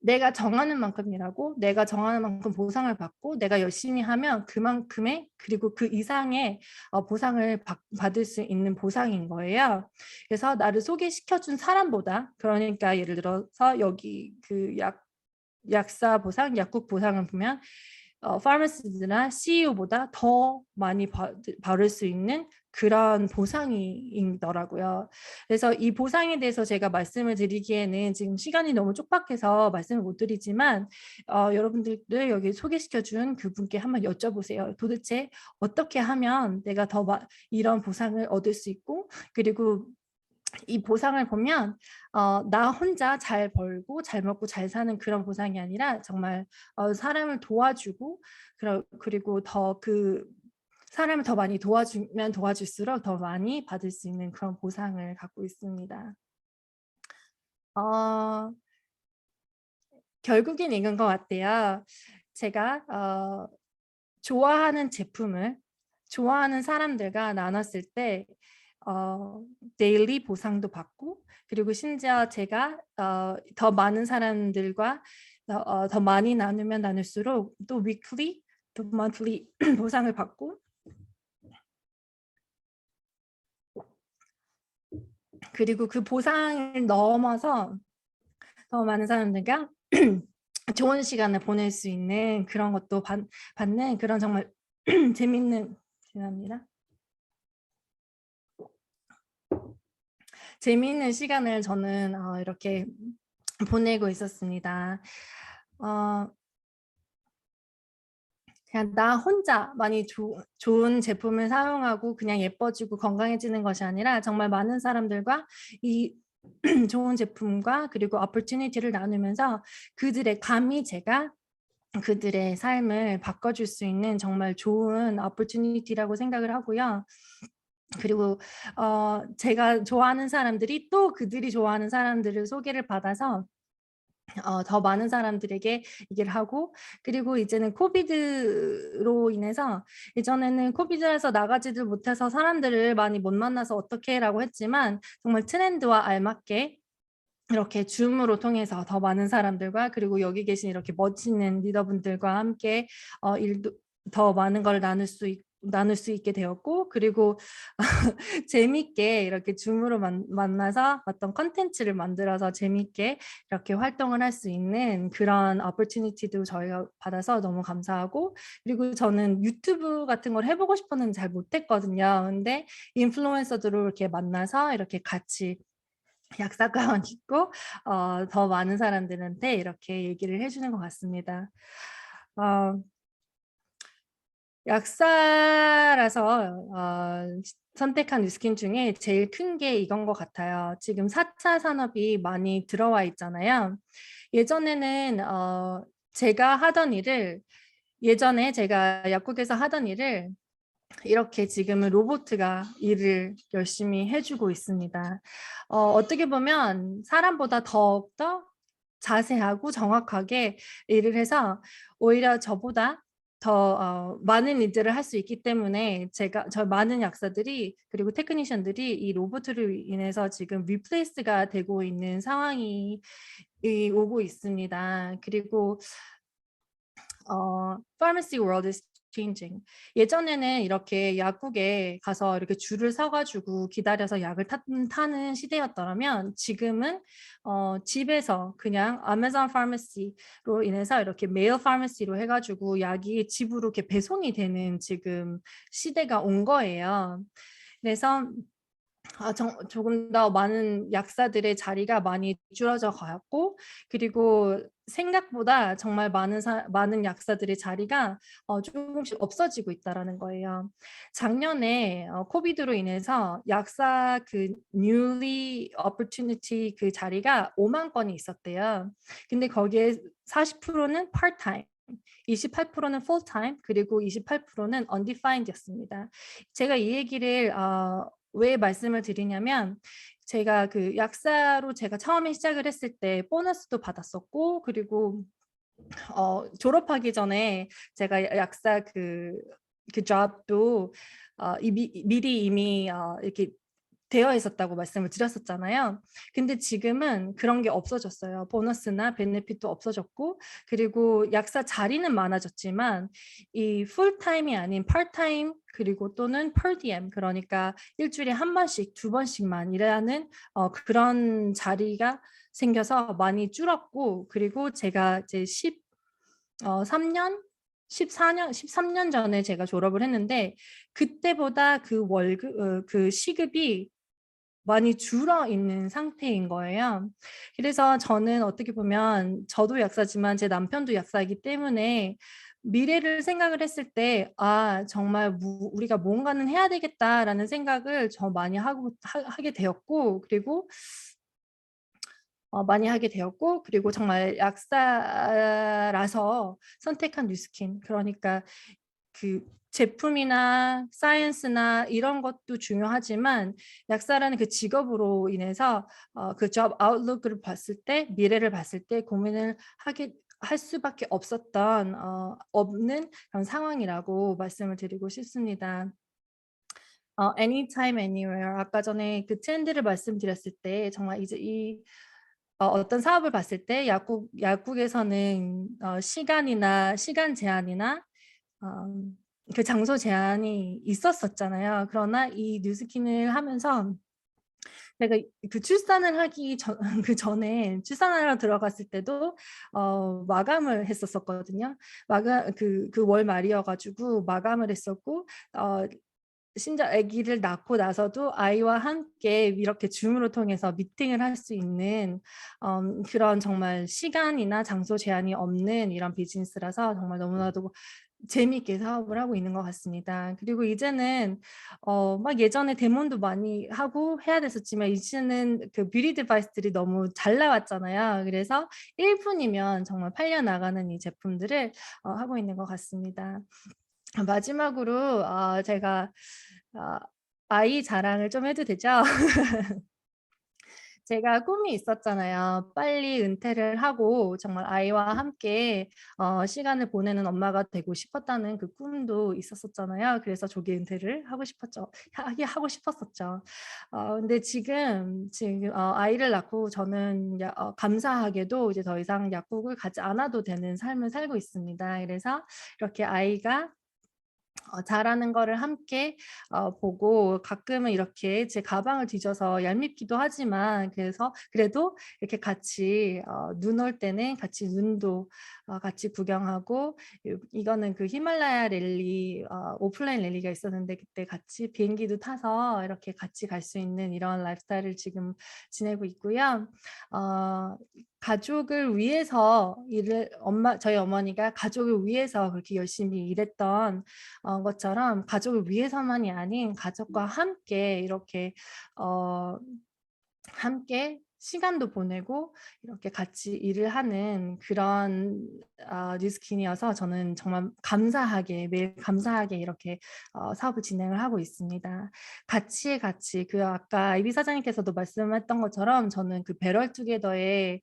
내가 정하는 만큼 일하고 내가 정하는 만큼 보상을 받고 내가 열심히 하면 그만큼의 그리고 그 이상의 보상을 받을 수 있는 보상인 거예요. 그래서 나를 소개시켜준 사람보다 그러니까 예를 들어서 여기 그 약사 보상, 약국 보상을 보면 파마시스트나 CEO보다 더 많이 받을 수 있는 그런 보상이더라고요. 그래서 이 보상에 대해서 제가 말씀을 드리기에는 지금 시간이 너무 촉박해서 말씀을 못 드리지만 여러분들을 여기 소개시켜준 그분께 한번 여쭤보세요. 도대체 어떻게 하면 내가 더 이런 보상을 얻을 수 있고 그리고 이 보상을 보면 나 혼자 잘 벌고 잘 먹고 잘 사는 그런 보상이 아니라 정말 사람을 도와주고 그리고 더 그 사람을 더 많이 도와주면 도와줄수록 더 많이 받을 수 있는 그런 보상을 갖고 있습니다. 결국엔 이건 것 같아요. 제가 좋아하는 제품을 좋아하는 사람들과 나눴을 때 데일리 보상도 받고 그리고 심지어 제가 더 많은 사람들과 더 많이 나누면 나눌수록 또 위클리, 또 monthly 보상을 받고 그리고 그 보상을 넘어서 더 많은 사람들과 좋은 시간을 보낼 수 있는 그런 것도 받는 그런 정말 재밌는 죄송합니다. 재미있는 시간을 저는 이렇게 보내고 있었습니다. 그냥 나 혼자 많이 좋은 제품을 사용하고 그냥 예뻐지고 건강해지는 것이 아니라 정말 많은 사람들과 이 좋은 제품과 그리고 opportunity를 나누면서 감히 제가 그들의 삶을 바꿔줄 수 있는 정말 좋은 opportunity라고 생각을 하고요. 그리고 제가 좋아하는 사람들이 또 그들이 좋아하는 사람들을 소개를 받아서 더 많은 사람들에게 얘기를 하고 그리고 이제는 코비드로 인해서 예전에는 코비드에서 나가지들 못해서 사람들을 많이 못 만나서 어떻게 라고 했지만 정말 트렌드와 알맞게 이렇게 줌으로 통해서 더 많은 사람들과 그리고 여기 계신 이렇게 멋지는 리더분들과 함께 일도 더 많은 걸 나눌 수 있게 되었고 그리고 재밌게 이렇게 줌으로 만나서 어떤 컨텐츠를 만들어서 재밌게 이렇게 활동을 할 수 있는 그런 opportunity도 저희가 받아서 너무 감사하고 그리고 저는 유튜브 같은 걸 해보고 싶었는데 잘 못했거든요. 근데 인플루언서들을 이렇게 만나서 이렇게 같이 약사가만 있고 더 많은 사람들한테 이렇게 얘기를 해주는 것 같습니다. 약사라서 선택한 뉴스킨 중에 제일 큰 게 이건 것 같아요. 지금 4차 산업이 많이 들어와 있잖아요. 예전에는 제가 하던 일을 예전에 제가 약국에서 하던 일을 이렇게 지금은 로봇가 일을 열심히 해주고 있습니다. 어떻게 보면 사람보다 더욱더 자세하고 정확하게 일을 해서 오히려 저보다 많은 일들을 할 수 있기 때문에 저 많은 약사들이 그리고 테크니션들이 이 로봇으로 인해서 지금 리플레이스가 되고 있는 상황이 오고 있습니다. 그리고 pharmacy world is changing. 예전에는 이렇게 약국에 가서 이렇게 줄을 서가지고 기다려서 약을 타는 시대였더라면 지금은 집에서 그냥 아마존 파마시로 인해서 이렇게 메일 파마시로 해가지고 약이 집으로 이렇게 배송이 되는 지금 시대가 온 거예요. 그래서 조금 더 많은 약사들의 자리가 많이 줄어져 가고 그리고 생각보다 정말 많은 약사들의 자리가 조금씩 없어지고 있다라는 거예요. 작년에 코비드로 인해서 약사 그 newly opportunity 그 자리가 5만 건이 있었대요. 근데 거기에 40%는 part-time, 28%는 full-time, 그리고 28%는 undefined였습니다. 제가 이 얘기를 왜 말씀을 드리냐면 제가 그 약사로 제가 처음에 시작을 했을 때 보너스도 받았었고 그리고 졸업하기 전에 제가 약사 그 잡도 미리 이미 이렇게 되어 있었다고 말씀을 드렸었잖아요. 근데 지금은 그런 게 없어졌어요. 보너스나 베네핏도 없어졌고 그리고 약사 자리는 많아졌지만 이 풀타임이 아닌 파트타임 그리고 또는 per diem 그러니까 일주일에 한 번씩 두 번씩만 일하는 그런 자리가 생겨서 많이 줄었고 그리고 제가 이제 13년 13년 전에 제가 졸업을 했는데 그때보다 그 월급 그 시급이 많이 줄어 있는 상태인 거예요. 그래서 저는 어떻게 보면 저도 약사지만 제 남편도 약사이기 때문에 미래를 생각을 했을 때 정말 우리가 뭔가는 해야 되겠다라는 생각을 많이 하게 되었고 그리고 많이 하게 되었고 그리고 정말 약사라서 선택한 뉴스킨 그러니까 그 제품이나 사이언스나 이런 것도 중요하지만 약사라는 그 직업으로 인해서 그 job outlook을 봤을 때 미래를 봤을 때 고민을 할 수밖에 없는 그런 상황이라고 말씀을 드리고 싶습니다. anytime, anywhere. 아까 전에 그 트렌드를 말씀드렸을 때 정말 이제 어떤 사업을 봤을 때 약국에서는 시간 제한이나 그 장소 제한이 있었었잖아요. 그러나 이 뉴스킨을 하면서 제가 그 출산을 하기 전 그 전에 출산하러 들어갔을 때도 마감을 했었거든요. 그 월 말이어가지고 마감을 했었고 심지어 아기를 낳고 나서도 아이와 함께 이렇게 줌으로 통해서 미팅을 할 수 있는 그런 정말 시간이나 장소 제한이 없는 이런 비즈니스라서 정말 너무나도 재미있게 사업을 하고 있는 것 같습니다. 그리고 이제는 막 예전에 데모도 많이 하고 해야 됐었지만 이제는 그 뷰티 디바이스들이 너무 잘 나왔잖아요. 그래서 1분이면 정말 팔려 나가는 이 제품들을 하고 있는 것 같습니다. 마지막으로 제가 아이 자랑을 좀 해도 되죠? 제가 꿈이 있었잖아요. 빨리 은퇴를 하고 정말 아이와 함께 시간을 보내는 엄마가 되고 싶었다는 그 꿈도 있었었잖아요. 그래서 조기 은퇴를 하고 싶었었죠. 근데 지금 아이를 낳고 저는 감사하게도 이제 더 이상 약국을 가지 않아도 되는 삶을 살고 있습니다. 그래서 이렇게 아이가 잘하는 거를 함께 보고 가끔은 이렇게 제 가방을 뒤져서 얄밉기도 하지만 그래도 이렇게 같이 눈 올 때는 같이 눈도 같이 구경하고 이거는 그 히말라야 랠리 오프라인 랠리가 있었는데 그때 같이 비행기도 타서 이렇게 같이 갈 수 있는 이런 라이프스타일을 지금 지내고 있고요. 가족을 위해서 저희 어머니가 가족을 위해서 그렇게 열심히 일했던 것처럼 가족을 위해서만이 아닌 가족과 함께 이렇게 함께 시간도 보내고 이렇게 같이 일을 하는 그런 뉴스킨이어서 저는 정말 감사하게 매일 감사하게 이렇게 사업을 진행을 하고 있습니다. 같이 그 아까 아이비 사장님께서도 말씀했던 것처럼 저는 그 배럴 투게더에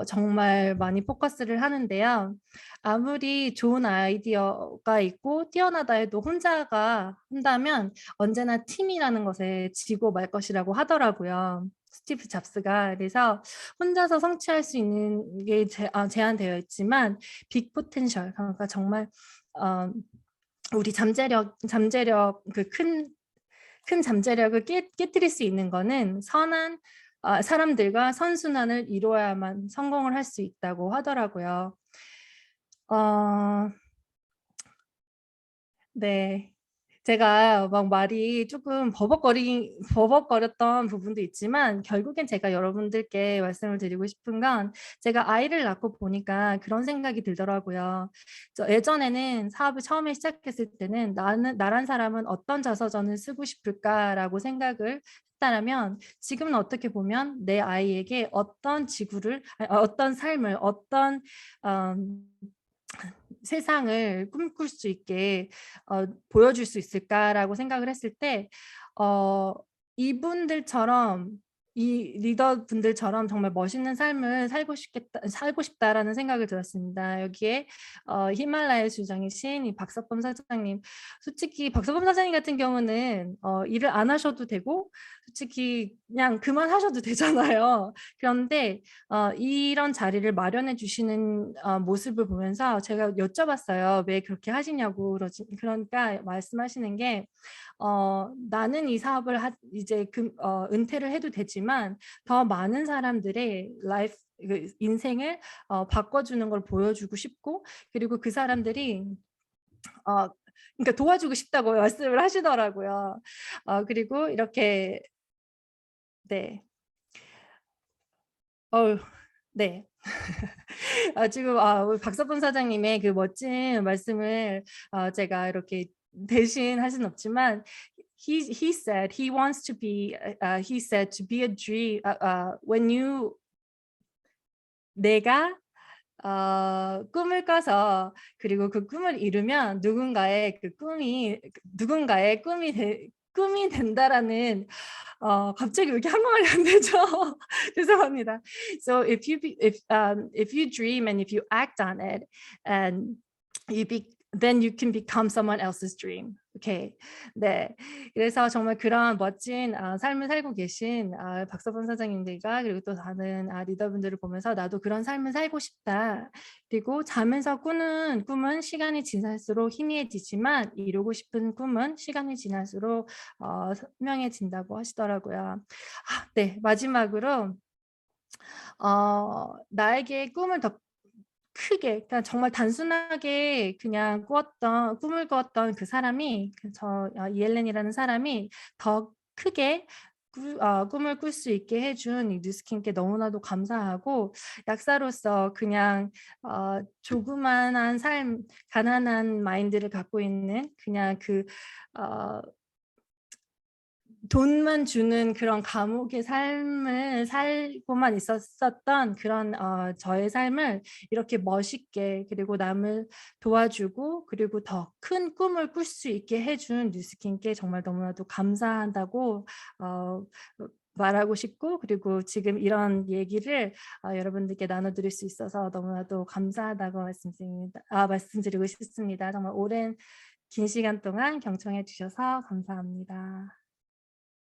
정말 많이 포커스를 하는데요. 아무리 좋은 아이디어가 있고 뛰어나다 해도 혼자가 한다면 언제나 팀이라는 것에 지고 말 것이라고 하더라고요. 스티브 잡스가. 그래서 혼자서 성취할 수 있는 게 제한되어 있지만 빅 포텐셜, 그러니까 정말 우리 잠재력 그 큰 잠재력을 깨뜨릴 수 있는 거는 선한 사람들과 선순환을 이루어야만 성공을 할 수 있다고 하더라고요. 네. 제가 막 말이 조금 버벅거렸던 부분도 있지만 결국엔 제가 여러분들께 말씀을 드리고 싶은 건 제가 아이를 낳고 보니까 그런 생각이 들더라고요. 예전에는 사업을 처음에 시작했을 때는 나란 사람은 어떤 자서전을 쓰고 싶을까라고 생각을 했다면 지금은 어떻게 보면 내 아이에게 어떤 어떤 삶을 어떤 세상을 꿈꿀 수 있게 보여줄 수 있을까라고 생각을 했을 때 이분들처럼 이 리더분들처럼 정말 멋있는 삶을 살고 싶다라는 생각을 들었습니다. 여기에 히말라야 수장이신 이 박석범 사장님, 솔직히 박석범 사장님 같은 경우는 일을 안 하셔도 되고 솔직히 그냥 그만하셔도 되잖아요. 그런데 이런 자리를 마련해 주시는 모습을 보면서 제가 여쭤봤어요. 왜 그렇게 하시냐고. 그러니까 말씀하시는 게 나는 이 사업을 이제 은퇴를 해도 되지만 더 많은 사람들의 인생을 바꿔주는 걸 보여주고 싶고, 그리고 그 사람들이 그러니까 도와주고 싶다고 말씀을 하시더라고요. 그리고 이렇게 네. 네. 지금 우리 박서분 사장님의 그 멋진 말씀을 제가 이렇게 대신 할 수는 없지만 he said he wants to be he said to be a dream when you 내가 꿈을 꿔서 그리고 그 꿈을 이루면 누군가의 꿈이 된다라는 갑자기 왜 이렇게 한국말이 안 되죠? 죄송합니다. So if you dream and if you act on it and then you can become someone else's dream. 오케이. 네. 그래서 정말 그런 멋진 삶을 살고 계신 박서본 사장님들과 그리고 또 다른 리더분들을 보면서 나도 그런 삶을 살고 싶다. 그리고 자면서 꾸는 꿈은 시간이 지날수록 희미해지지만 이루고 싶은 꿈은 시간이 지날수록 선명해진다고 하시더라고요. 네. 마지막으로 나에게 꿈을 더 크게 그냥 정말 단순하게 그냥 꿈을 꾸었던 그 사람이 이엘렌이라는 사람이 더 크게 꿈을 꿀 수 있게 해준 이 뉴스킨께 너무나도 감사하고, 약사로서 그냥 조그만한 삶, 가난한 마인드를 갖고 있는 그냥 돈만 주는 그런 감옥의 삶을 살고만 있었던 그런 저의 삶을 이렇게 멋있게, 그리고 남을 도와주고 그리고 더 큰 꿈을 꿀 수 있게 해준 뉴스킨께 정말 너무나도 감사한다고 말하고 싶고, 그리고 지금 이런 얘기를 여러분들께 나눠드릴 수 있어서 너무나도 감사하다고 말씀드리고 싶습니다. 정말 오랜 긴 시간 동안 경청해 주셔서 감사합니다.